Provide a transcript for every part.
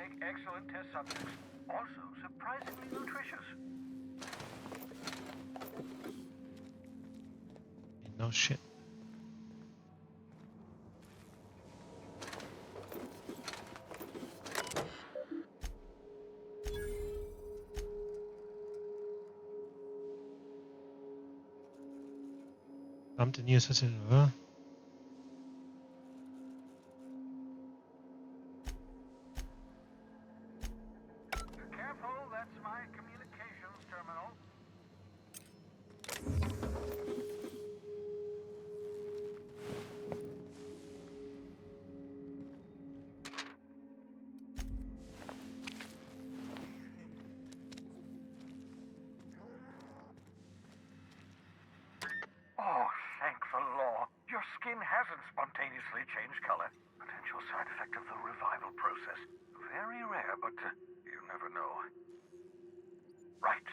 make excellent test subjects. Also surprisingly nutritious. No shit. Kommt in hier oder? Careful, that's my communications terminal. Oh, thank the law. Your skin hasn't spontaneously changed color. Potential side effect of the revival process. Very rare, but you never know. Right.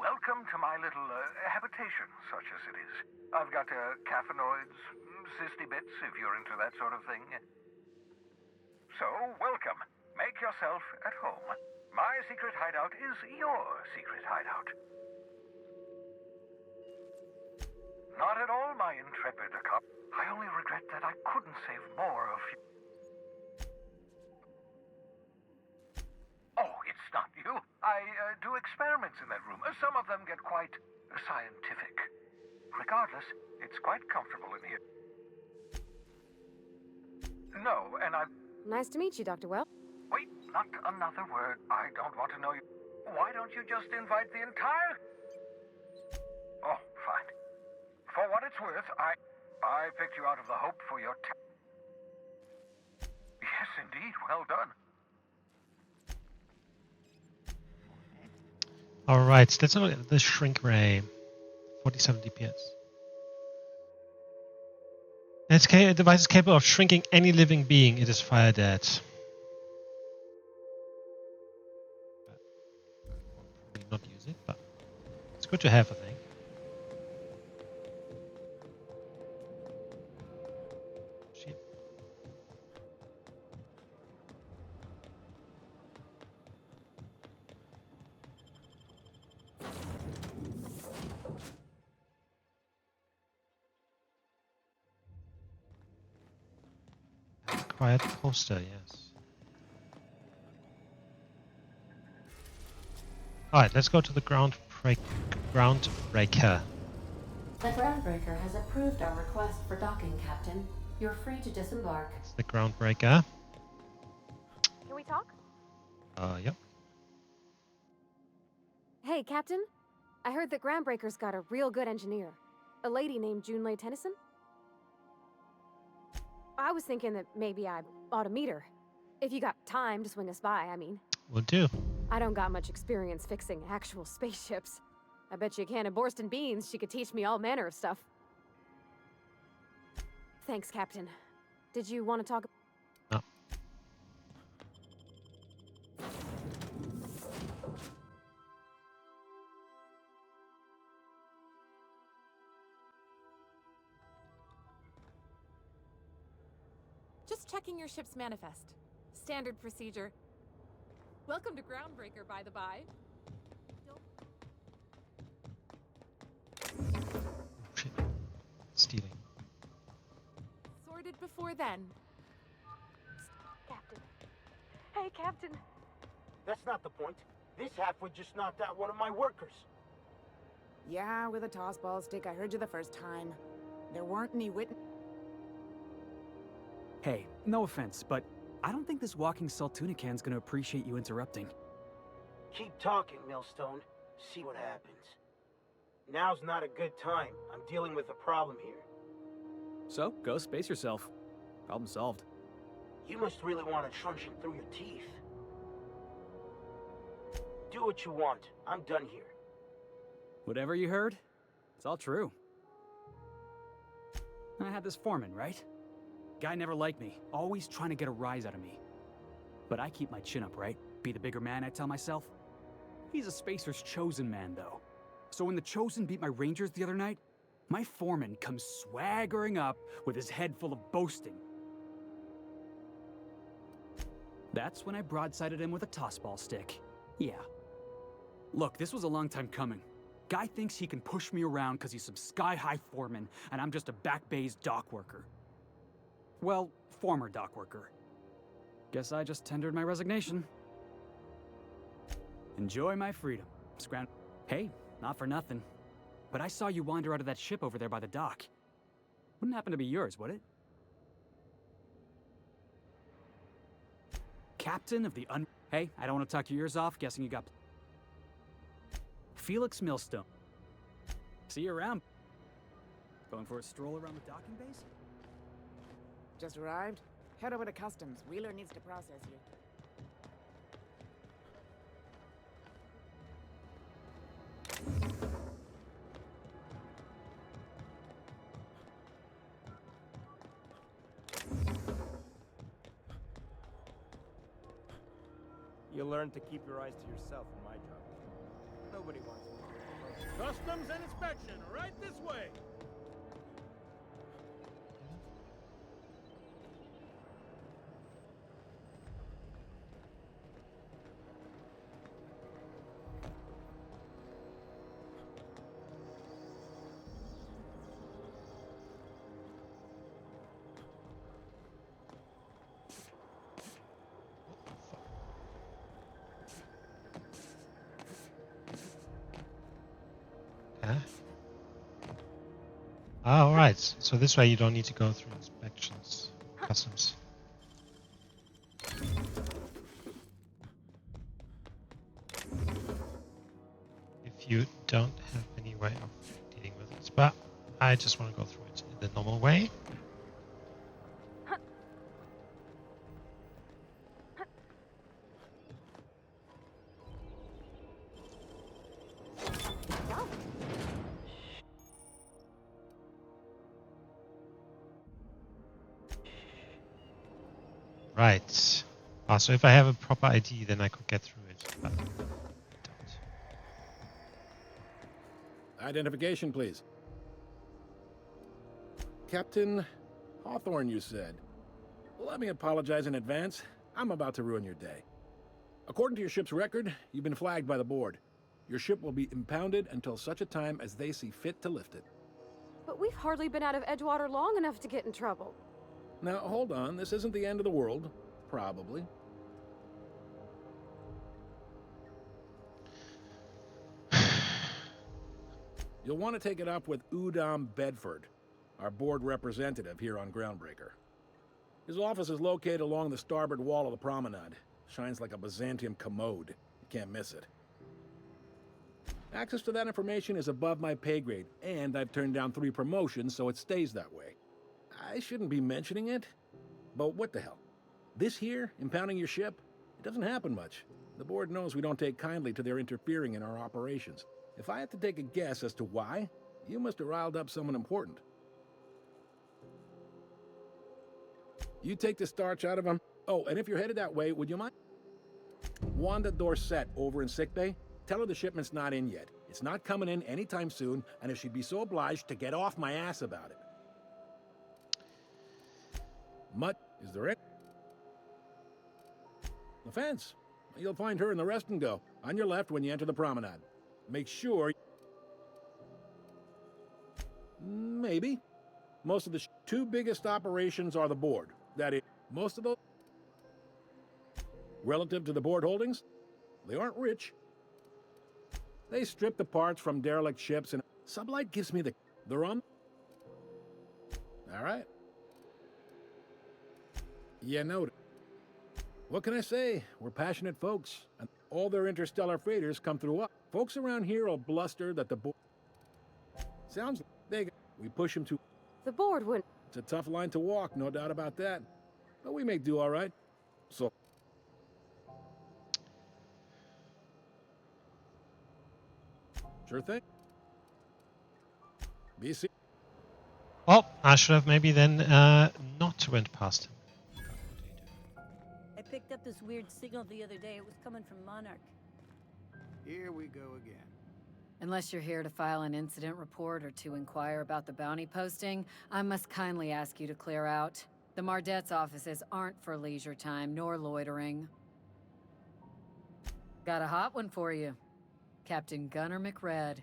Welcome to my little habitation, such as it is. I've got caffeinoids, cysty bits, if you're into that sort of thing. So, welcome. Make yourself at home. My secret hideout is your secret hideout. Not at all, my intrepid cop. I only regret that I couldn't save more of you. Oh, it's not you. I do experiments in that room. Some of them get quite scientific. Regardless, it's quite comfortable in here. No, and I... Nice to meet you, Dr. Well. Wait, not another word. I don't want to know you. Why don't you just invite the entire... Oh, fine. For what it's worth, I picked you out of the hope for your Yes, indeed. Well done. Alright, let's have a look at the shrink ray. 47 DPS. The device is capable of shrinking any living being it is fired at. Probably not use it, but it's good to have, I think. Shit. Quiet poster, yes. Alright, let's go to the Groundbreaker. The Groundbreaker has approved our request for docking, Captain. You're free to disembark. It's the Groundbreaker. Can we talk? Yep. Hey, Captain. I heard that Groundbreaker's got a real good engineer. A lady named Junlei Tennyson. I was thinking that maybe I ought to meet her. If you got time to swing us by, I mean. Will do. I don't got much experience fixing actual spaceships. I bet you a can of Borston beans she could teach me all manner of stuff. Thanks, Captain. Did you want to talk? No. Just checking your ship's manifest. Standard procedure. Welcome to Groundbreaker, by the by. Shit. Stealing. Sorted before then. Captain. Hey, Captain. That's not the point. This halfwit just knocked out one of my workers. Yeah, with a tossball stick. I heard you the first time. There weren't any witnesses. Hey, no offense, but I don't think this walking Saltunican's gonna appreciate you interrupting. Keep talking, Millstone. See what happens. Now's not a good time. I'm dealing with a problem here. So, go space yourself. Problem solved. You must really want to truncheon through your teeth. Do what you want. I'm done here. Whatever you heard, it's all true. I had this foreman, right? Guy never liked me, always trying to get a rise out of me. But I keep my chin up, right? Be the bigger man, I tell myself. He's a Spacer's chosen man, though. So when the Chosen beat my Rangers the other night, my foreman comes swaggering up with his head full of boasting. That's when I broadsided him with a tossball stick. Yeah. Look, this was a long time coming. Guy thinks he can push me around because he's some sky-high foreman, and I'm just a back bay's dock worker. Well, former dock worker. Guess I just tendered my resignation. Enjoy my freedom. Hey, not for nothing. But I saw you wander out of that ship over there by the dock. Wouldn't happen to be yours, would it? Captain of the Hey, I don't want to talk your ears off, guessing you got... Felix Millstone. See you around. Going for a stroll around the docking base? Just arrived? Head over to customs. Wheeler needs to process you. You learn to keep your eyes to yourself in my job. Nobody wants to. Customs and inspection, right this way! Ah, alright. So this way you don't need to go through inspections. Customs. If you don't have any way of dealing with it. But I just want to go through it in the normal way. Right. So if I have a proper ID, then I could get through it. But I don't. Identification, please. Captain Hawthorne, you said. Let me apologize in advance. I'm about to ruin your day. According to your ship's record, you've been flagged by the board. Your ship will be impounded until such a time as they see fit to lift it. But we've hardly been out of Edgewater long enough to get in trouble. Now, hold on. This isn't the end of the world. Probably. You'll want to take it up with Udom Bedford, our board representative here on Groundbreaker. His office is located along the starboard wall of the promenade. Shines like a Byzantium commode. You can't miss it. Access to that information is above my pay grade, and I've turned down 3 promotions, so it stays that way. I shouldn't be mentioning it, but what the hell? This here, impounding your ship, it doesn't happen much. The board knows we don't take kindly to their interfering in our operations. If I had to take a guess as to why, you must have riled up someone important. You take the starch out of them. Oh, and if you're headed that way, would you mind? Wanda Dorset over in sickbay, tell her the shipment's not in yet. It's not coming in anytime soon, and if she'd be so obliged to get off my ass about it. Mutt, is there it? The fence. You'll find her in the rest and go, on your left when you enter the promenade. Make sure... Maybe. Most of the 2 biggest operations are the board. That is, most of those... Relative to the board holdings, they aren't rich. They strip the parts from derelict ships and... Sublight gives me the... They're on... All right. Yeah, noted. What can I say? We're passionate folks, and all their interstellar freighters come through us. Folks around here will bluster that the board... Sounds like we push them to... The board wouldn't... It's a tough line to walk, no doubt about that. But we make do all right. So... Sure thing. BC. Well, I should have maybe then not went past him. I picked up this weird signal the other day. It was coming from Monarch. Here we go again. Unless you're here to file an incident report or to inquire about the bounty posting, I must kindly ask you to clear out. The Mardet's offices aren't for leisure time nor loitering. Got a hot one for you. Captain Gunnar McRed.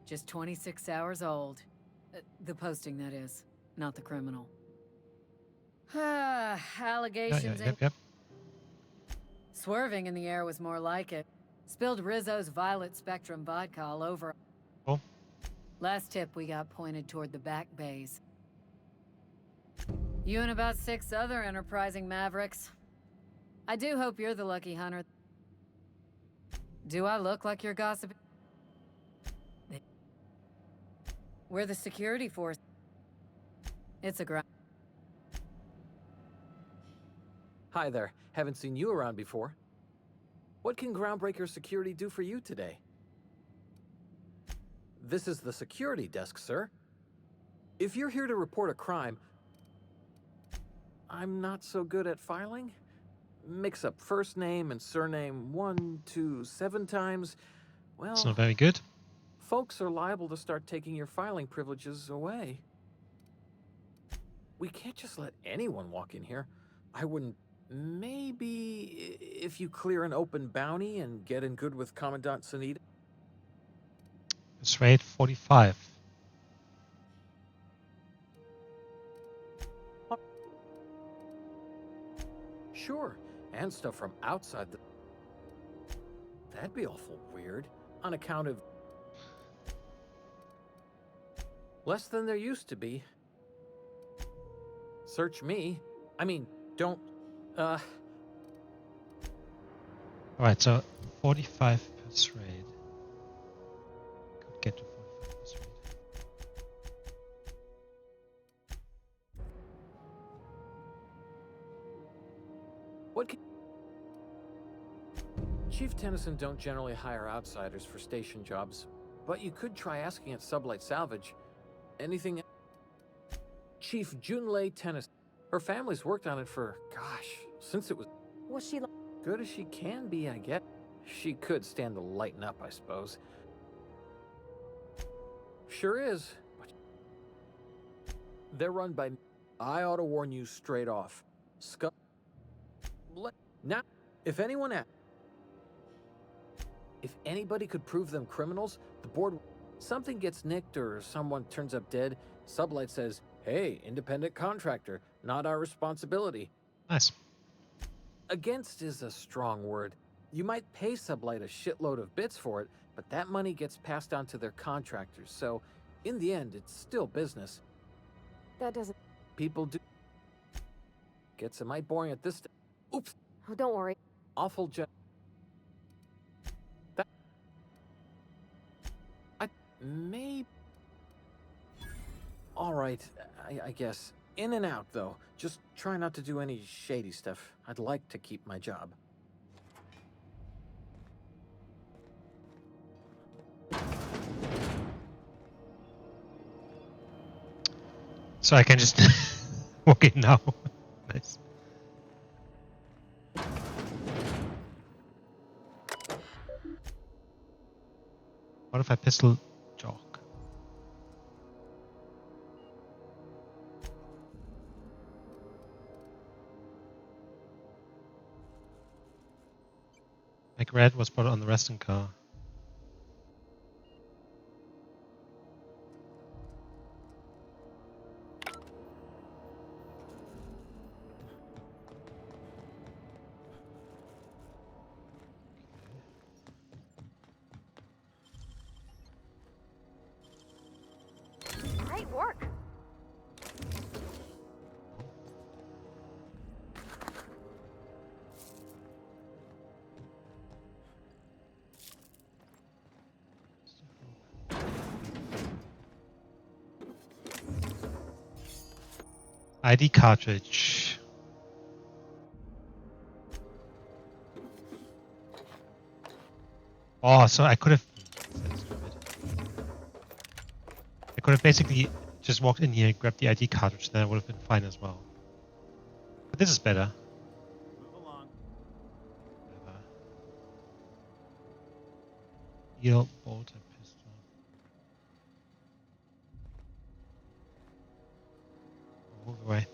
Just 26 hours old. The posting, that is. Not the criminal. Allegations and... Yep. Swerving in the air was more like it. Spilled Rizzo's Violet Spectrum vodka all over. Oh. Last tip we got pointed toward the back bays. You and about 6 other enterprising mavericks. I do hope you're the lucky hunter. Do I look like you're gossiping? We're the security force. It's a ground. Hi there. Haven't seen you around before. What can Groundbreaker security do for you today? This is the security desk, sir. If you're here to report a crime, I'm not so good at filing. Mix up first name and surname 1, 2, 7 times. Well, it's not very good. Folks are liable to start taking your filing privileges away. We can't just let anyone walk in here. I wouldn't. Maybe if you clear an open bounty and get in good with Commandant Sunita. Persuade 45. Sure, and stuff from outside the... That'd be awful weird, on account of... Less than there used to be. Search me. I mean, don't... Alright, so 45 persuade. Could get to 45 persuade. What can... Chief Tennyson don't generally hire outsiders for station jobs, but you could try asking at Sublight Salvage. Anything... Chief Junlei Tennyson. Her family's worked on it for, gosh, since it was... Was she like... Good as she can be, I guess. She could stand to lighten up, I suppose. Sure is. They're run by... I ought to warn you straight off. Now, if anyone asks... If anybody could prove them criminals, the board... Something gets nicked or someone turns up dead, Sublight says, hey, independent contractor, not our responsibility. Nice. Against is a strong word. You might pay Sublight a shitload of bits for it, but that money gets passed on to their contractors, so in the end, it's still business. That doesn't... People do... Gets a mite boring at this... Oops! Oh, don't worry. Awful That... Maybe... Alright, I guess. In and out, though. Just try not to do any shady stuff. I'd like to keep my job. So I can just walk in now. Nice. What if I pistol Jock? McRed was put on the resting car. Great work. ID cartridge. Oh, so I could have... I could have basically just walked in here, grabbed the ID cartridge, then I would have been fine as well. But this is better. Move along. Whatever. Heal, bolt, and pistol. Move away.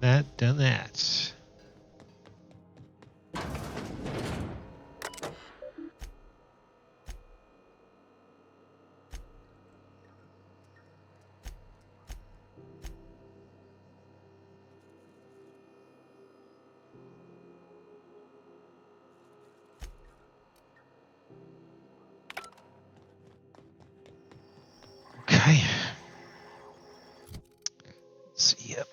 that, done that. Okay. Let's see here.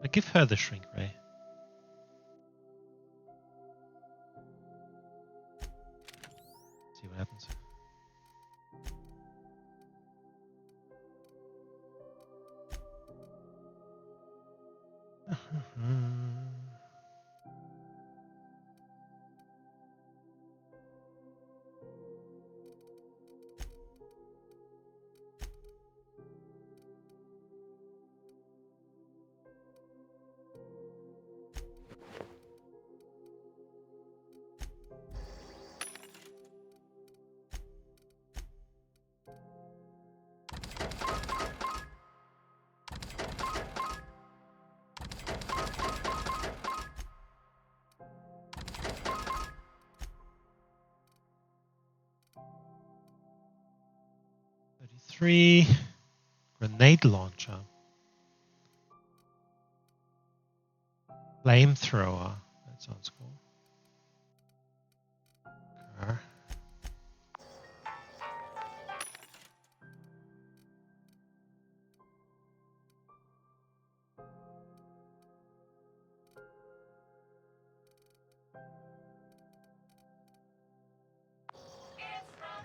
I give her the shrink ray. See what happens. Three grenade launcher, flamethrower. That sounds cool. Car.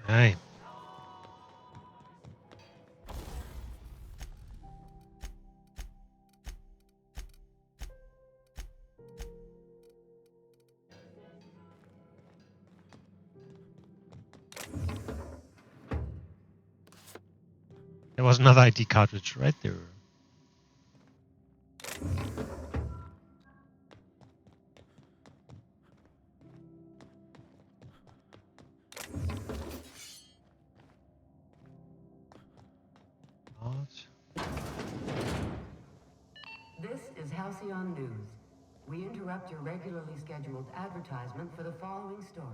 Hey. There was another ID cartridge right there. This is Halcyon News. We interrupt your regularly scheduled advertisement for the following story.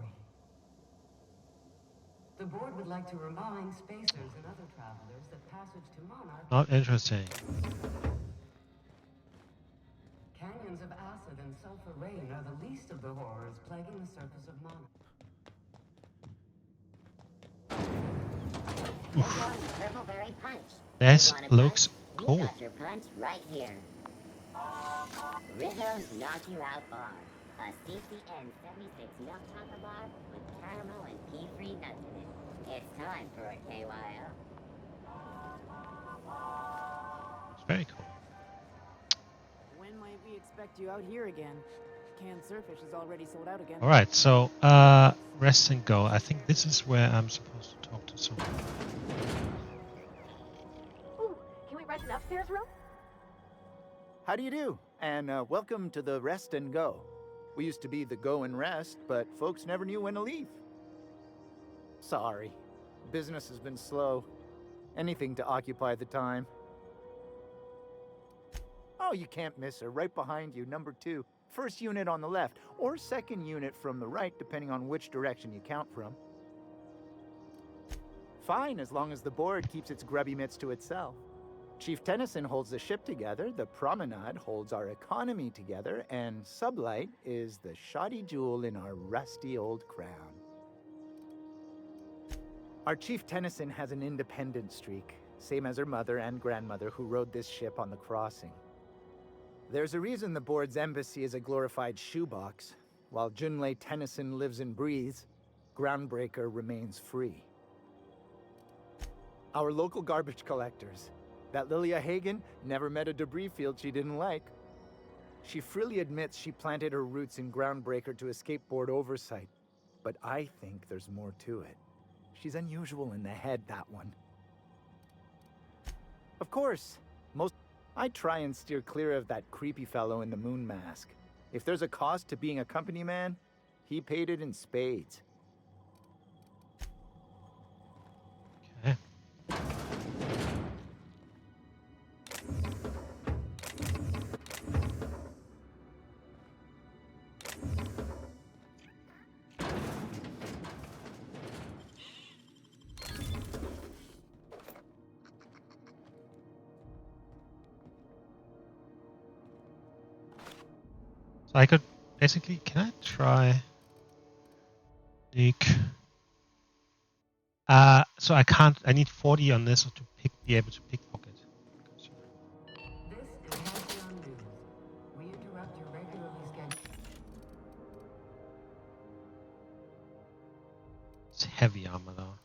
The board would like to remind spacers and other travelers that passage to Monarch... Not interesting. Canyons of acid and sulfur rain are the least of the horrors plaguing the surface of Monarch. Purpleberry punch. This looks cool. You got your punch right here. Rizzo's Knock You Out Bar. A CCN 76 milk chocolate bar with caramel and pea-free nuts in it. It's time for a KYO. It's very cool. When might we expect you out here again? Canned surfish is already sold out again. Alright, so rest and go. I think this is where I'm supposed to talk to someone. Ooh, can we rent an upstairs room? How do you do? And welcome to the Rest and Go. We used to be the Go and Rest, but folks never knew when to leave. Sorry. Business has been slow. Anything to occupy the time. Oh, you can't miss her. Right behind you, number 2. First unit on the left, or second unit from the right, depending on which direction you count from. Fine, as long as the board keeps its grubby mitts to itself. Chief Tennyson holds the ship together, the Promenade holds our economy together, and Sublight is the shoddy jewel in our rusty old crown. Our Chief Tennyson has an independent streak, same as her mother and grandmother who rode this ship on the crossing. There's a reason the board's embassy is a glorified shoebox. While Junlei Tennyson lives and breathes, Groundbreaker remains free. Our local garbage collectors. That Lilia Hagen never met a debris field she didn't like. She freely admits she planted her roots in Groundbreaker to escape board oversight. But I think there's more to it. She's unusual in the head, that one. Of course, I try and steer clear of that creepy fellow in the moon mask. If there's a cost to being a company man, he paid it in spades. Okay. So I could basically, can I try Nick? So I can't, I need 40 on this to be able to pickpocket. This is Halcyon News. We interrupt your regularly scheduled... It's heavy armor though.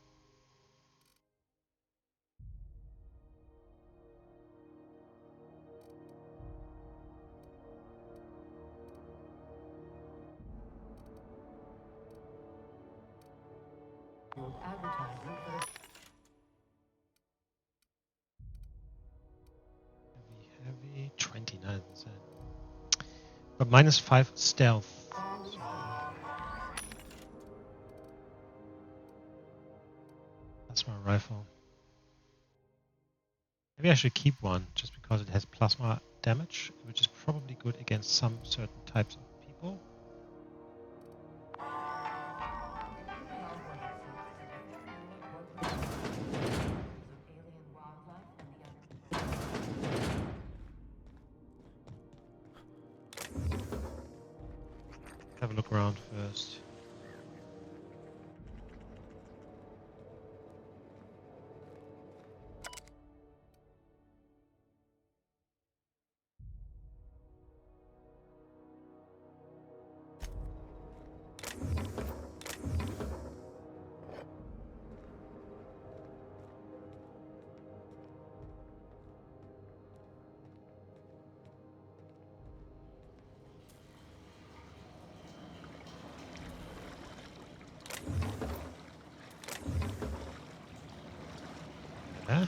advertisement for the... Heavy, 29%. But -5 stealth. So that's my rifle. Maybe I should keep one just because it has plasma damage, which is probably good against some certain types of people. Have a look around first. Yeah.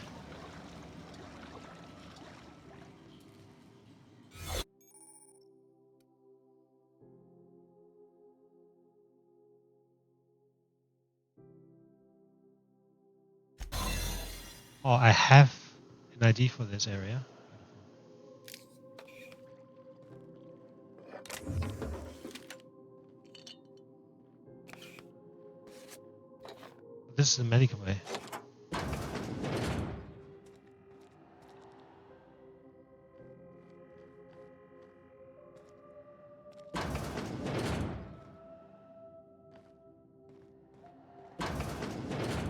Oh, I have an ID for this area. This is the medical way.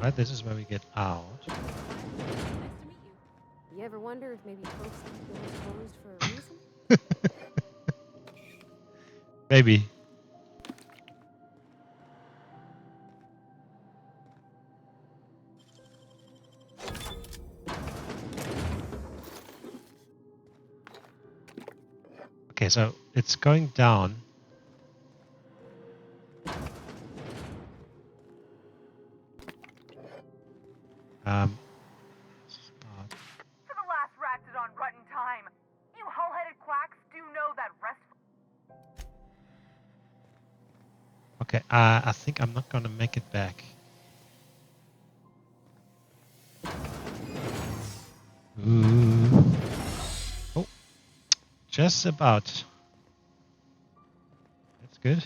Right, this is where we get out. Nice to meet you. You ever wonder if maybe folks keep doors closed for a reason? Maybe. Okay, so it's going down. For the last ratted on rotten time. You hull-headed quacks do know that restful... Okay, I think I'm not gonna make it back. Ooh. Oh, just about. That's good.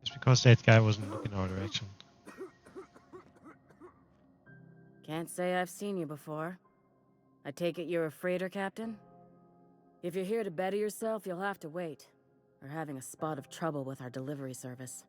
Just because that guy wasn't looking our direction. Can't say I've seen you before. I take it you're a freighter captain? If you're here to better yourself, you'll have to wait. We're having a spot of trouble with our delivery service.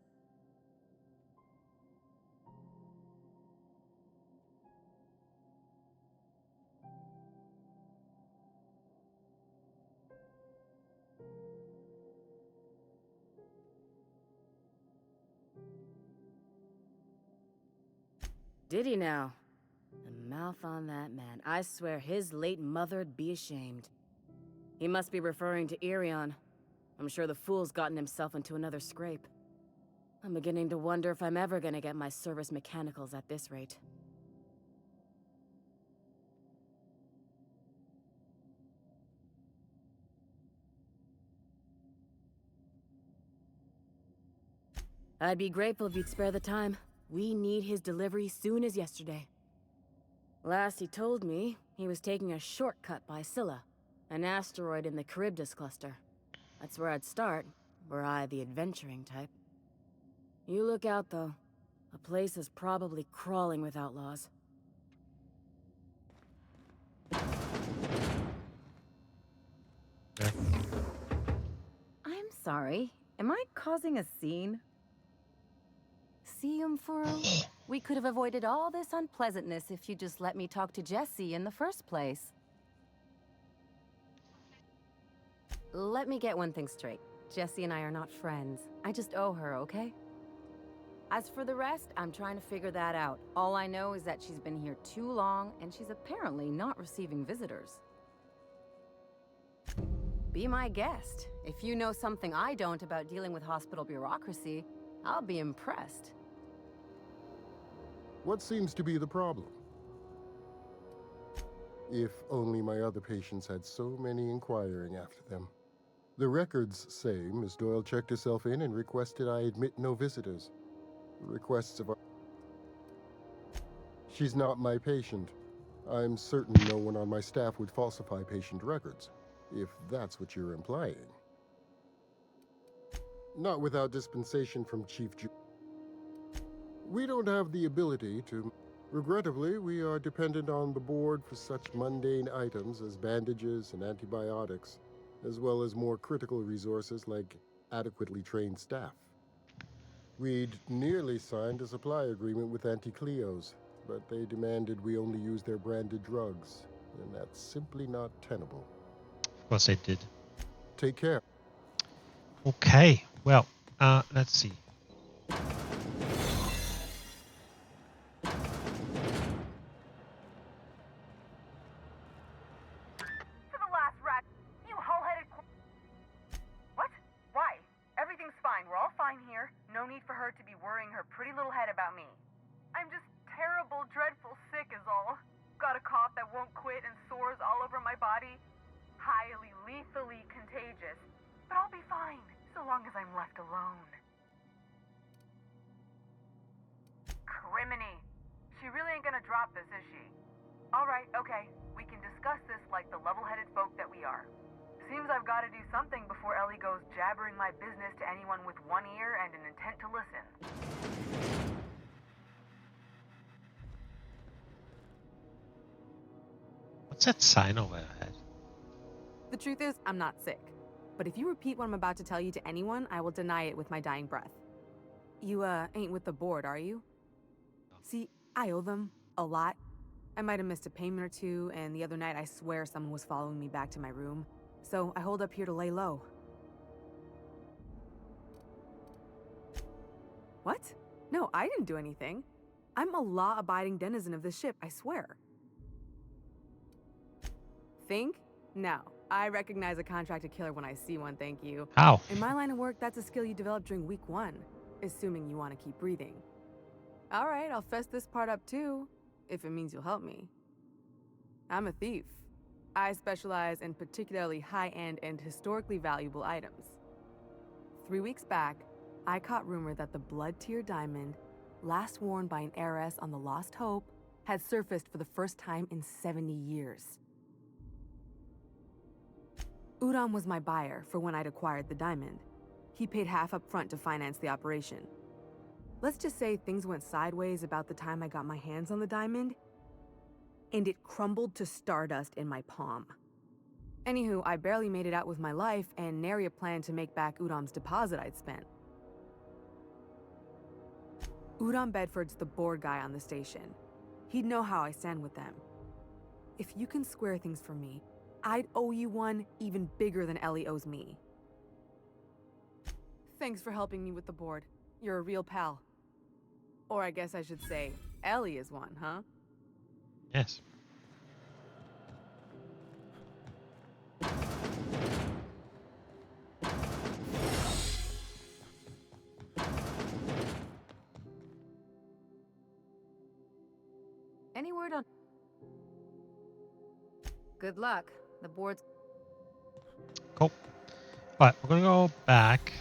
Did he now? The mouth on that man. I swear his late mother'd be ashamed. He must be referring to Irion. I'm sure the fool's gotten himself into another scrape. I'm beginning to wonder if I'm ever gonna get my service mechanicals at this rate. I'd be grateful if you'd spare the time. We need his delivery soon as yesterday. Last he told me, he was taking a shortcut by Scylla, an asteroid in the Charybdis cluster. That's where I'd start, were I the adventuring type. You look out, though. The place is probably crawling with outlaws. I'm sorry. Am I causing a scene? See, Furo? We could have avoided all this unpleasantness if you just let me talk to Jessie in the first place. Let me get one thing straight. Jessie and I are not friends. I just owe her, okay? As for the rest, I'm trying to figure that out. All I know is that she's been here too long, and she's apparently not receiving visitors. Be my guest. If you know something I don't about dealing with hospital bureaucracy, I'll be impressed. What seems to be the problem? If only my other patients had so many inquiring after them. The records say Miss Doyle checked herself in and requested I admit no visitors. Requests of... She's not my patient. I'm certain no one on my staff would falsify patient records, if that's what you're implying. Not without dispensation from Chief Ju... We don't have the ability to... Regrettably, we are dependent on the board for such mundane items as bandages and antibiotics, as well as more critical resources like adequately trained staff. We'd nearly signed a supply agreement with Anti-Cleos, but they demanded we only use their branded drugs, and that's simply not tenable. Of course they did. Take care. Okay, well, let's see. No need for her to be worrying her pretty little head about me. I'm just terrible, dreadful sick is all. Got a cough that won't quit and sores all over my body. Highly, lethally contagious. But I'll be fine, so long as I'm left alone. Criminy. She really ain't gonna drop this, is she? Alright, okay. We can discuss this like the level-headed folk that we are. Seems I've got to do something before Ellie goes jabbering my business to anyone with one ear and an intent to listen. What's that sign over her head? The truth is, I'm not sick. But if you repeat what I'm about to tell you to anyone, I will deny it with my dying breath. You, ain't with the board, are you? See, I owe them a lot. I might have missed a payment or two, and the other night I swear someone was following me back to my room. So I hold up here to lay low. What? No, I didn't do anything. I'm a law-abiding denizen of this ship, I swear. Think? No. I recognize a contracted killer when I see one, thank you. How? In my line of work, that's a skill you develop during week 1, assuming you want to keep breathing. Alright, I'll fess this part up too, if it means you'll help me. I'm a thief. I specialize in particularly high-end and historically valuable items. 3 weeks back, I caught rumor that the blood-tier diamond, last worn by an heiress on the Lost Hope, had surfaced for the first time in 70 years. Udom was my buyer for when I'd acquired the diamond. He paid half up front to finance the operation. Let's just say things went sideways about the time I got my hands on the diamond, and it crumbled to stardust in my palm. Anywho, I barely made it out with my life, and nary a plan to make back Udom's deposit I'd spent. Udom Bedford's the board guy on the station. He'd know how I stand with them. If you can square things for me, I'd owe you one even bigger than Ellie owes me. Thanks for helping me with the board. You're a real pal. Or I guess I should say, Ellie is one, huh? Yes. Any word on... Good luck. The board's... Cool. Alright, we're gonna go back.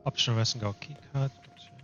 Optional Western keycard. Gotcha.